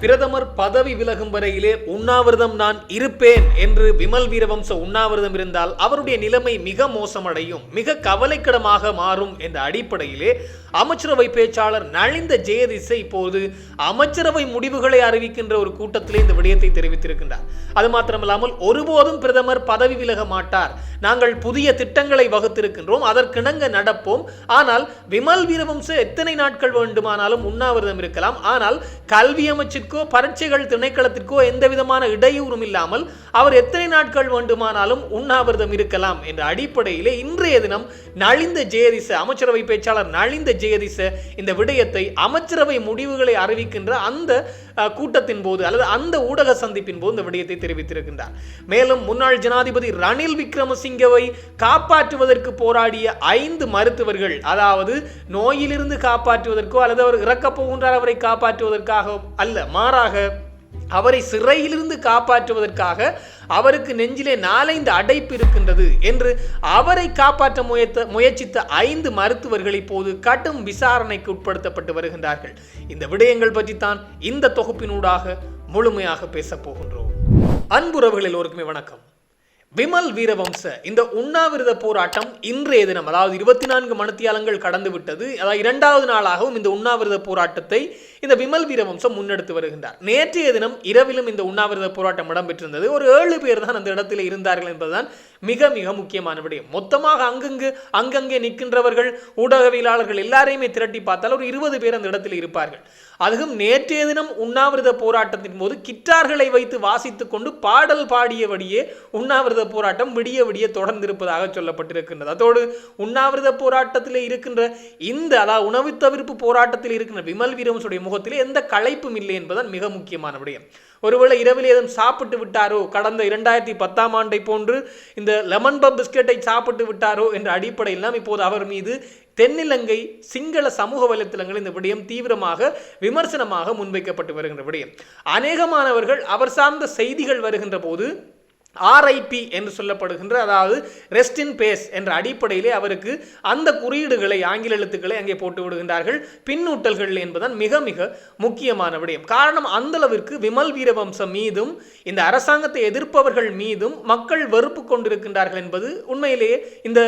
பிரதமர் பதவி விலகும் வரையிலே உண்ணாவிரதம் நான் இருப்பேன் என்று விமல் வீரவம்ச உண்ணாவிரதம் இருந்தால் அவருடைய நிலைமை மிக மோசமடையும், மிக கவலைக்கிடமாக மாறும் என்ற அடிப்படையிலே அமைச்சரவை பேச்சாளர் நலிந்த ஜெயதிச இப்போது அமைச்சரவை முடிவுகளை அறிவிக்கின்ற ஒரு கூட்டத்திலே இந்த விடயத்தை தெரிவித்திருக்கின்றார். அது மாத்திரமல்லாமல் ஒருபோதும் பிரதமர் பதவி விலக மாட்டார், நாங்கள் புதிய திட்டங்களை வகுத்திருக்கின்றோம், அதற்கிணங்க நடப்போம். ஆனால் விமல் வீரவம்ச எத்தனை நாட்கள் வேண்டுமானாலும் உண்ணாவிரதம் இருக்கலாம், ஆனால் கல்வி அமைச்சிற்கோ பரீட்சைகள் திணைக்களத்திற்கோ எந்த விதமான இடையூறும் இல்லாமல் அவர் எத்தனை நாட்கள் வேண்டுமானாலும் உண்ணாவிரதம் இருக்கலாம் என்ற அடிப்படையிலே இன்றைய தினம் நலிந்த ஜெயதிச அமைச்சரவை பேச்சாளர் நலிந்த ஜெயதிச இந்த விடயத்தை அமைச்சரவை முடிவுகளை அறிவிக்கின்ற அந்த கூட்டத்தின் போது அல்லது அந்த ஊடக சந்திப்பின் போது இந்த விடயத்தை தெரிவித்திருக்கின்றார். மேலும் முன்னாள் ஜனாதிபதி ரணில் விக்ரமசிங்கவை காப்பாற்றுவதற்கு போராடிய 5 மருத்துவர்கள், அதாவது நோயிலிருந்து காப்பாற்றுவதற்கோ அல்லது அவர் இறக்கப் போகின்றார் அவரை காப்பாற்றுவதற்காக அல்ல, மாறாக அவரை சிறையிலிருந்து காப்பாற்றுவதற்காக அவருக்கு நெஞ்சிலே 4-5 அடைப்பு இருக்கின்றது என்று அவரை காப்பாற்ற முயற்சித்த 5 மருத்துவர்கள் இப்போது கடும் விசாரணைக்கு உட்படுத்தப்பட்டு வருகின்றார்கள். இந்த விடயங்கள் பற்றித்தான் இந்த தொகுப்பினூடாக முழுமையாக பேசப் போகின்றோம். அன்புறவுகள் எல்லோருக்குமே வணக்கம். விமல் வீரவம்ச இந்த உண்ணாவிரத போராட்டம் இன்றைய தினம், அதாவது 24 மணித்தியாலங்கள் கடந்து விட்டது, அதாவது 2வது நாளாகவும் இந்த உண்ணாவிரத போராட்டத்தை இந்த விமல் வீரவம்சம் முன்னெடுத்து வருகின்றார். நேற்றைய தினம் இரவிலும் இந்த உண்ணாவிரத போராட்டம் இடம்பெற்றிருந்தது. ஒரு 7 பேர் தான் அந்த இடத்தில் இருந்தார்கள் என்பதுதான் மிக மிக முக்கியமான விடயம். மொத்தமாக அங்கங்கே நிற்கின்றவர்கள் ஊடகவியலாளர்கள் எல்லாரையுமே திரட்டி பார்த்தால் ஒரு 20 பேர் அந்த இடத்தில் இருப்பார்கள். அதுவும் நேற்றைய தினம் உண்ணாவிரத போராட்டத்தின் போது கிட்டார்களை வைத்து வாசித்துக் கொண்டு பாடல் பாடியபடியே உண்ணாவிரத போராட்டம் விடிய விடிய தொடர்ந்து இருப்பதாக சொல்லப்பட்டிருக்கின்றது. அதோடு உண்ணாவிரத போராட்டத்தில் இருக்கின்ற இந்த, அதாவது உணவு தவிர்ப்பு போராட்டத்தில் இருக்கின்ற விமல் வீரவம்சனுடைய முகத்திலே எந்த களைப்பும் இல்லை என்பதுதான் மிக முக்கியமான விடயம். ஒருவேளை இரவில் ஏதும் சாப்பிட்டு விட்டாரோ, கடந்த 2010ஆம் ஆண்டை போன்று இந்த லெமன் பப் பிஸ்கெட்டை சாப்பிட்டு விட்டாரோ என்ற அடிப்படையில் இப்போது அவர் மீது தென்னிலங்கை சிங்கள சமூக வலைத்தளங்கள் இந்த விடயம் தீவிரமாக விமர்சனமாக முன்வைக்கப்பட்டு வருகின்ற விடயம். அநேகமானவர்கள் அவர் சார்ந்த செய்திகள் வருகின்ற போது RIP என்று சொல்லப்படுகின்ற, அதாவது ரெஸ்ட் இன் பேஸ் என்ற அடிப்படையிலே அவருக்கு அந்த குறியீடுகளை, ஆங்கில எழுத்துக்களை அங்கே போட்டு விடுகின்றார்கள், பின்னூட்டல்கள் என்பதுதான் மிக மிக முக்கியமான விடயம். காரணம், அந்த அளவிற்கு விமல் வீரவம்சம் மீதும் இந்த அரசாங்கத்தை எதிர்ப்பவர்கள் மீதும் மக்கள் வெறுப்பு கொண்டிருக்கின்றார்கள் என்பது உண்மையிலேயே இந்த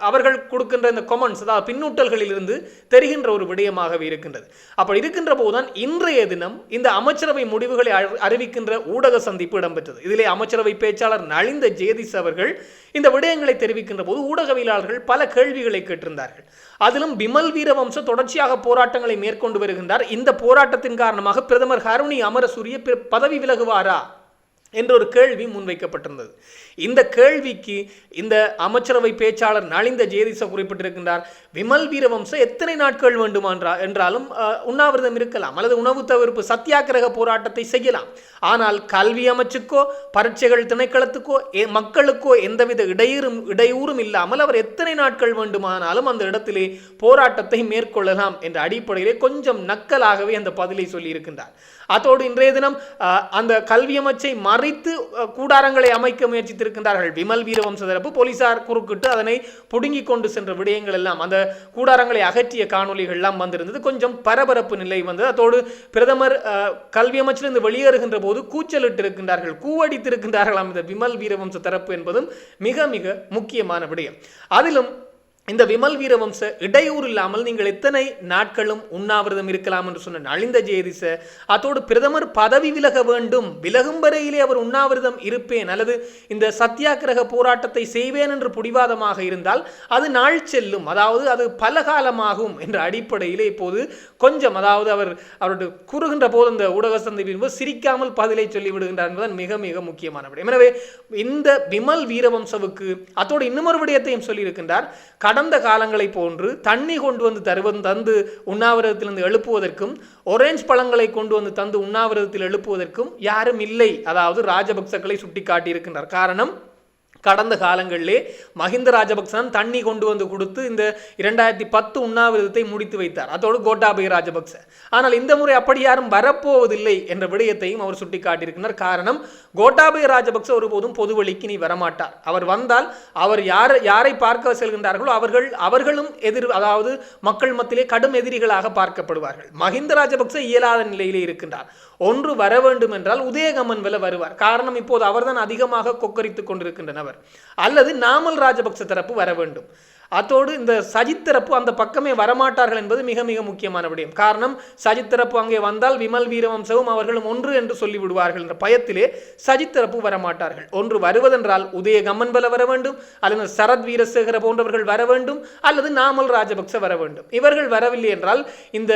அவர்கள் கொடுக்கின்ற இந்த கொமெண்ட்ஸ், அதாவது பின்னூட்டல்களில் இருந்து தெரிகின்ற ஒரு விடயமாகவே இருக்கின்றது. அப்படி இருக்கின்ற போதுதான் இன்றைய தினம் இந்த அமைச்சரவை முடிவுகளை அறிவிக்கின்ற ஊடக சந்திப்பு இடம்பெற்றது. இதிலே அமைச்சரவை பேச்சாளர் நலிந்த ஜெயதிச அவர்கள் இந்த விடயங்களை தெரிவிக்கின்ற போது ஊடகவியலாளர்கள் பல கேள்விகளை கேட்டிருந்தார்கள். அதிலும் விமல் வீரவம்ச தொடர்ச்சியாக போராட்டங்களை மேற்கொண்டு வருகின்றார். இந்த போராட்டத்தின் காரணமாக பிரதமர் ஹருணி அமரசூரிய பதவி விலகுவாரா என்ற ஒரு கேள்வி முன்வைக்கப்பட்டிருந்தது. இந்த கேள்விக்கு இந்த அமைச்சரவை பேச்சாளர் நலிந்த ஜெயதிச குறிப்பிட்டிருக்கின்றார், விமல் வீரவம்ச எத்தனை நாட்கள் என்றாலும் உண்ணாவிரதம் இருக்கலாம் அல்லது உணவு தவிர்ப்பு சத்தியாகிரக போராட்டத்தை செய்யலாம். ஆனால் கல்வி அமைச்சுக்கோ பரீட்சைகள் திணைக்களத்துக்கோ மக்களுக்கோ எந்தவித இடையூறும் இல்லாமல் அவர் எத்தனை நாட்கள் வேண்டுமானாலும் அந்த இடத்திலே போராட்டத்தை மேற்கொள்ளலாம் என்ற அடிப்படையிலே கொஞ்சம் நக்கலாகவே அந்த பதிலை சொல்லி இருக்கின்றார். அதோடு இன்றைய தினம் அந்த கல்வி அமைச்சை மறைத்து கூடாரங்களை அமைக்க முயற்சித்திருக்கின்றார்கள் விமல் வீரவம்ச தரப்பு. போலீசார் குறுக்கிட்டு அதனை புடுங்கிக் கொண்டு சென்ற விடயங்கள் எல்லாம், அந்த கூடாரங்களை அகற்றிய காணொலிகள் எல்லாம் வந்திருந்தது. கொஞ்சம் பரபரப்பு நிலை வந்தது. அதோடு பிரதமர் கல்வி அமைச்சிலிருந்து வெளியேறுகின்ற போது கூச்சலிட்டு இருக்கின்றார்கள், கூவடித்திருக்கின்றார்களாம் இந்த விமல் வீரவம்ச தரப்பு என்பதும் மிக மிக முக்கியமான விடயம். அதிலும் இந்த விமல் வீரவம்ச இடையூறு இல்லாமல் நீங்கள் எத்தனை நாட்களும் உண்ணாவிரதம் இருக்கலாம் என்று சொன்ன நலிந்த ஜெயதிச, அதோடு பிரதமர் பதவி விலக வேண்டும், விலகும் வரையிலே அவர் உண்ணாவிரதம் இருப்பேன் அல்லது இந்த சத்தியாகிரக போராட்டத்தை செய்வேன் என்று பிடிவாதமாக இருந்தால் அது நாள் செல்லும், அதாவது அது பல காலமாகும் என்ற அடிப்படையிலே இப்போது கொஞ்சம், அதாவது அவருடைய கூறுகின்ற போது இந்த ஊடக சந்திப்பின் போது சிரிக்காமல் பதிலை சொல்லிவிடுகின்றார் என்பதுதான் மிக மிக முக்கியமான விடயம். எனவே இந்த விமல் வீரவம்சவுக்கு அதோடு இன்னொரு விடயத்தையும் சொல்லியிருக்கின்றார். கடந்த காலங்களை போன்று தண்ணி கொண்டு வந்து தந்து உண்ணாவிரதத்திலிருந்து எழுப்புவதற்கும், ஒரேஞ்ச் பழங்களை கொண்டு வந்து தந்து உண்ணாவிரதத்தில் எழுப்புவதற்கும் யாரும் இல்லை, அதாவது ராஜபக்சக்களை சுட்டி காட்டியிருக்கின்றார். காரணம், கடந்த காலங்களிலே மஹிந்த ராஜபக்சன் தண்ணி கொண்டு வந்து கொடுத்து இந்த 2010 உண்ணாவிரதத்தை முடித்து வைத்தார், அதோடு கோட்டாபய ராஜபக்ச. ஆனால் இந்த முறை அப்படி யாரும் வரப்போவதில்லை என்ற விடயத்தையும் அவர் சுட்டிக்காட்டியிருக்கிறார். காரணம், கோட்டாபய ராஜபக்ச ஒருபோதும் பொது வழிக்கு நீ வரமாட்டார். அவர் வந்தால் அவர் யாரை பார்க்க செல்கின்றார்களோ அவர்களும் அதாவது மக்கள் மத்தியிலே கடும் எதிரிகளாக பார்க்கப்படுவார்கள். மஹிந்த ராஜபக்ச இயலாத நிலையிலே இருக்கின்றார். ஒன்று வர வேண்டும் என்றால் உதயகமன்வெல வருவார். காரணம், இப்போது அவர்தான் அதிகமாக கொக்கரித்துக் கொண்டிருக்கின்றனர். அல்லது நாமல் ராஜபக்ச தரப்பு வர வேண்டும். அதோடு இந்த சஜித் தரப்பு அந்த பக்கமே வரமாட்டார்கள் என்பது மிக மிக முக்கியமான விடயம். காரணம், சஜித் தரப்பு அங்கே வந்தால் விமல் வீரவம்சவும் அவர்களும் ஒன்று என்று சொல்லிவிடுவார்கள் என்ற பயத்திலே சஜித் தரப்பு வரமாட்டார்கள். ஒன்று வருவதென்றால் உதய கம்மன்பல வர வேண்டும், அல்லது சரத் வீரசேகர போன்றவர்கள் வர வேண்டும், அல்லது நாமல் ராஜபக்ச வர வேண்டும். இவர்கள் வரவில்லை என்றால் இந்த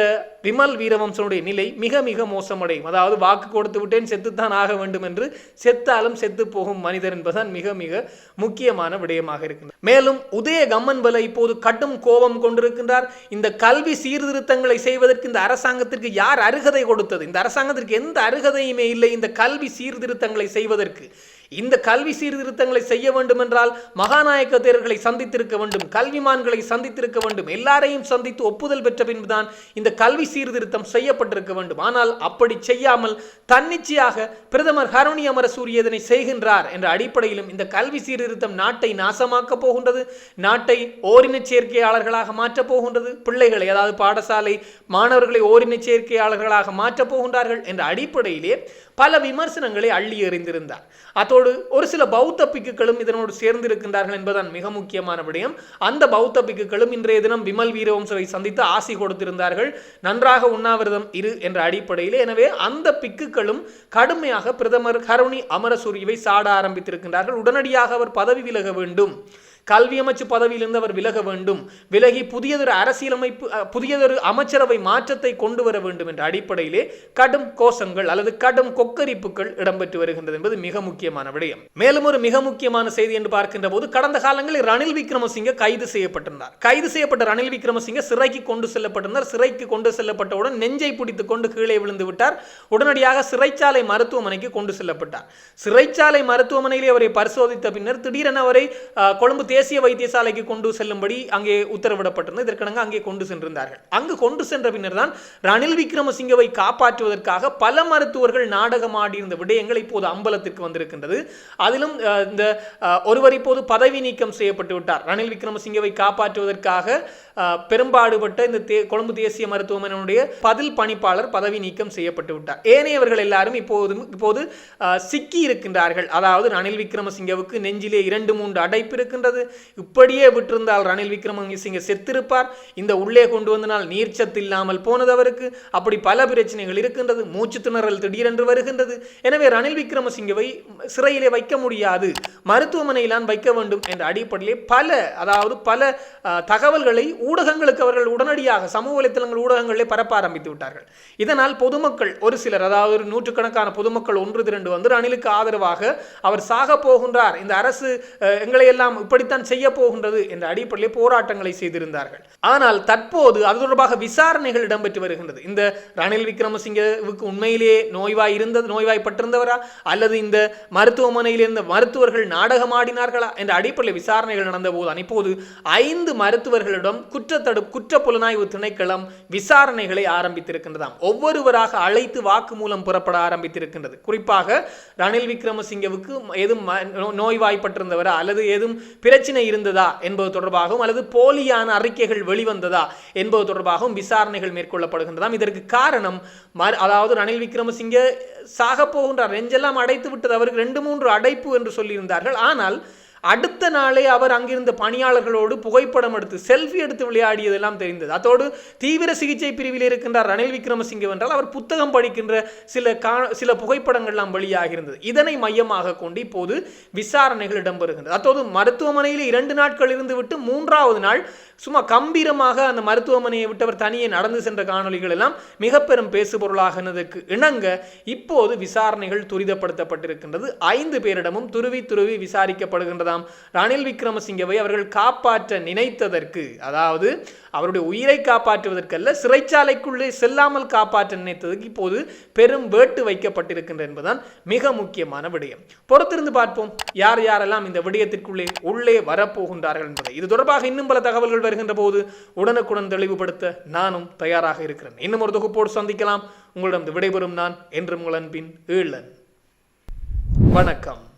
விமல் வீரவம்சனுடைய நிலை மிக மிக மோசமடையும். அதாவது வாக்கு கொடுத்து விட்டேன், செத்துத்தான் ஆக வேண்டும் என்று செத்தாலும் செத்து போகும் மனிதர் என்பதுதான் மிக மிக முக்கியமான விடயமாக இருக்கின்றது. மேலும் உதய கம்மன் இப்போது கடும் கோபம் கொண்டிருக்கின்றார். இந்த கல்வி சீர்திருத்தங்களை செய்வதற்கு இந்த அரசாங்கத்திற்கு யார் அருகதை கொடுத்தது? இந்த அரசாங்கத்திற்கு எந்த அருகதையுமே இல்லை இந்த கல்வி சீர்திருத்தங்களை செய்வதற்கு. இந்த கல்வி சீர்திருத்தங்களை செய்ய வேண்டும் என்றால் மகாநாயக்க தேரர்களை சந்தித்திருக்க வேண்டும், கல்விமான்களை சந்தித்திருக்க வேண்டும், எல்லாரையும் சந்தித்து ஒப்புதல் பெற்ற பின்புதான் இந்த கல்வி சீர்திருத்தம் செய்யப்பட்டிருக்க வேண்டும். ஆனால் அப்படி செய்யாமல் தன்னிச்சையாக பிரதமர் ஹரணி அமரசூரிய இதனை செய்கின்றார் என்ற அடிப்படையிலும் இந்த கல்வி சீர்திருத்தம் நாட்டை நாசமாக்கப் போகின்றது, நாட்டை ஓரின சேர்க்கையாளர்களாக மாற்றப் போகின்றது, பிள்ளைகளை அதாவது பாடசாலை மாணவர்களை ஓரின சேர்க்கையாளர்களாக மாற்றப் போகின்றார்கள் என்ற அடிப்படையிலே பல விமர்சனங்களை அள்ளி எறிந்திருந்தார். அதோடு ஒரு சில பௌத்த பிக்குகளும் இதனோடு சேர்ந்திருக்கின்றார்கள் என்பதுதான் மிக முக்கியமான விடயம். அந்த பௌத்த பிக்குகளும் இன்றைய தினம் விமல் வீரவம்சவை சந்தித்து ஆசி கொடுத்திருந்தார்கள், நன்றாக உண்ணாவிரதம் இரு என்ற அடிப்படையில். எனவே அந்த பிக்குகளும் கடுமையாக பிரதமர் ஹரணி அமரசூரியவை சாட ஆரம்பித்திருக்கின்றார்கள். உடனடியாக அவர் பதவி விலக வேண்டும், கல்வி அமைச்சு பதவியிலிருந்து அவர் விலக வேண்டும், விலகி புதியதொரு அரசியலமைப்பு புதியதொரு அமைச்சரவை மாற்றத்தை கொண்டு வர வேண்டும் என்ற அடிப்படையிலே கடும் கோஷங்கள் அல்லது கடும் கொக்கரிப்புகள் இடம்பெற்று வருகின்றது என்பது மிக முக்கியமான விடயம். மேலும் ஒரு மிக முக்கியமான செய்தி என்று பார்க்கின்ற போது, கடந்த காலங்களில் ரணில் விக்ரமசிங்கே கைது செய்யப்பட்டிருந்தார். கைது செய்யப்பட்ட ரணில் விக்ரமசிங்கே சிறைக்கு கொண்டு செல்லப்பட்டிருந்தார். சிறைக்கு கொண்டு செல்லப்பட்டவுடன் நெஞ்சை பிடித்துக் கொண்டு கீழே விழுந்து விட்டார். உடனடியாக சிறைச்சாலை மருத்துவமனைக்கு கொண்டு செல்லப்பட்டார். சிறைச்சாலை மருத்துவமனையிலே அவரை பரிசோதித்த பின்னர் திடீரென அவரை கொழும்பு தேசிய வைத்தியசாலைக்கு கொண்டு செல்லும்படி அங்கே உத்தரவிடப்பட்டிருந்தது. இதற்கிணங்க அங்கே கொண்டு சென்றிருந்தார்கள். அங்கு கொண்டு சென்ற பின்னர் தான் ரணில் விக்ரமசிங்கவை காப்பாற்றுவதற்காக பல மருத்துவர்கள் நாடகமாடியிருந்த விடயங்கள் இப்போது அம்பலத்திற்கு வந்திருக்கின்றது. அதிலும் இந்த ஒருவர் இப்போது பதவி நீக்கம் செய்யப்பட்டு விட்டார். ரணில் விக்ரமசிங்கவை காப்பாற்றுவதற்காக பெரும்பாடுபட்ட இந்த கொழும்பு தேசிய மருத்துவமனையுடைய பதில் பணிப்பாளர் பதவி நீக்கம் செய்யப்பட்டு விட்டார். ஏனையவர்கள் எல்லாரும் இப்போது சிக்கி இருக்கின்றார்கள். அதாவது ரணில் விக்ரமசிங்கவுக்கு நெஞ்சிலே 2-3 அடைப்பு இருக்கின்றது. இப்படியே விட்டிருந்தால் ரணில் விக்ரமசிங்கே செத்திருப்பார். இந்த உள்ளே கொண்டு வந்தனால் நீர்ச்சத்து இல்லாமல் போனது அவருக்கு. அப்படி பல பிரச்சனைகள் இருக்கின்றது. மூச்சு திணறல் திடீரென்று வருகின்றது. எனவே ரணில் விக்ரமசிங்கவை சிறையிலே வைக்க முடியாது, மருத்துவமனையிலான் வைக்க வேண்டும் என்ற அடிப்படையிலே பல தகவல்களை ஊடகங்களுக்கு அவர்கள் உடனடியாக சமூக வலைத்தளங்கள் ஊடகங்களிலே பரப்ப ஆரம்பித்து விட்டார்கள். இதனால் பொதுமக்கள் ஒரு சிலர், அதாவது நூற்றுக்கணக்கான பொதுமக்கள் ஒன்று திரண்டு வந்து ரணிலுக்கு ஆதரவாக அவர் சாக போகின்றார், இந்த அரசு எங்களை எல்லாம் இப்படித்தான் செய்ய போகின்றது என்ற அடிப்படையில் போராட்டங்களை செய்திருந்தார்கள். ஆனால் தற்போது அது தொடர்பாக விசாரணைகள் இடம்பெற்று வருகின்றது. இந்த ரணில் விக்ரமசிங்கவுக்கு உண்மையிலேயே நோய்வாய்ப்பட்டிருந்தவரா அல்லது இந்த மருத்துவமனையில் இருந்த மருத்துவர்கள் நாடகமாடினார்களா என்ற அடிப்படையில் விசாரணைகள் நடந்த போதுதான் இப்போது 5 மருத்துவர்களிடம் குற்ற புலனாய்வு திணைக்களம் விசாரணைகளை ஆரம்பித்திருக்கின்றதாம். ஒவ்வொருவராக அழைத்து வாக்குமூலம் புறப்பட ஆரம்பித்திருக்கின்றது. குறிப்பாக ரணில் விக்ரமசிங்கவுக்கு ஏதும் நோய்வாய்ப்பட்டிருந்தவரா அல்லது ஏதும் பிரச்சனை இருந்ததா என்பது தொடர்பாகவும் அல்லது போலியான அறிக்கைகள் வெளிவந்ததா என்பது தொடர்பாகவும் விசாரணைகள் மேற்கொள்ளப்படுகின்றதாம். இதற்கு காரணம் அதாவது ரணில் விக்ரமசிங்கே சாக போகின்றார், நெஞ்செல்லாம் அடைத்து விட்டது, அவருக்கு 2-3 அடைப்பு என்று சொல்லியிருந்தார்கள். ஆனால் அடுத்த நாளே அவர் அங்கிருந்த பணியாளர்களோடு புகைப்படம் எடுத்து செல்ஃபி எடுத்து விளையாடியதெல்லாம் தெரிந்தது. அதோடு தீவிர சிகிச்சை பிரிவில் இருக்கின்றார் ரணில் விக்ரமசிங்கே என்றால் அவர் புத்தகம் படிக்கின்ற சில புகைப்படங்கள்லாம் வெளியாகிருந்தது. இதனை மையமாக கொண்டு இப்போது விசாரணைகள் இடம்பெறுகின்றது. அதோடு மருத்துவமனையில் 2 நாட்கள் இருந்து விட்டு 3வது நாள் சும்மா கம்பீரமாக அந்த மருத்துவமனையை விட்டவர் தனியே நடந்து சென்ற காணொலிகள் எல்லாம் மிக பெரும் பேசுபொருளாகினதற்கு இணங்க இப்போது விசாரணைகள் துரிதப்படுத்தப்பட்டிருக்கின்றது. 5 பேரிடமும் துருவி விசாரிக்கப்படுகின்றது சொல்லலாம். ரணில் விக்ரமசிங்கவை அவர்கள் காப்பாற்ற நினைத்ததற்கு, அதாவது அவருடைய உயிரை காப்பாற்றுவதற்கல்ல, சிறைச்சாலைக்குள்ளே செல்லாமல் காப்பாற்ற நினைத்ததற்கு இப்போது பெரும் வேட்டு வைக்கப்பட்டிருக்கின்ற என்பதுதான் மிக முக்கியமான விடயம். பொறுத்திருந்து பார்ப்போம் யார் யாரெல்லாம் இந்த விடயத்திற்குள்ளே உள்ளே வரப்போகின்றார்கள் என்பதை. இது தொடர்பாக இன்னும் பல தகவல்கள் வருகின்ற போது உடனுக்குடன் தெளிவுபடுத்த நானும் தயாராக இருக்கிறேன். இன்னும் ஒரு தொகுப்போடு சந்திக்கலாம். உங்களிடம் விடைபெறும் நான் என்றும் உங்கள் அன்பின் ஈழன். வணக்கம்.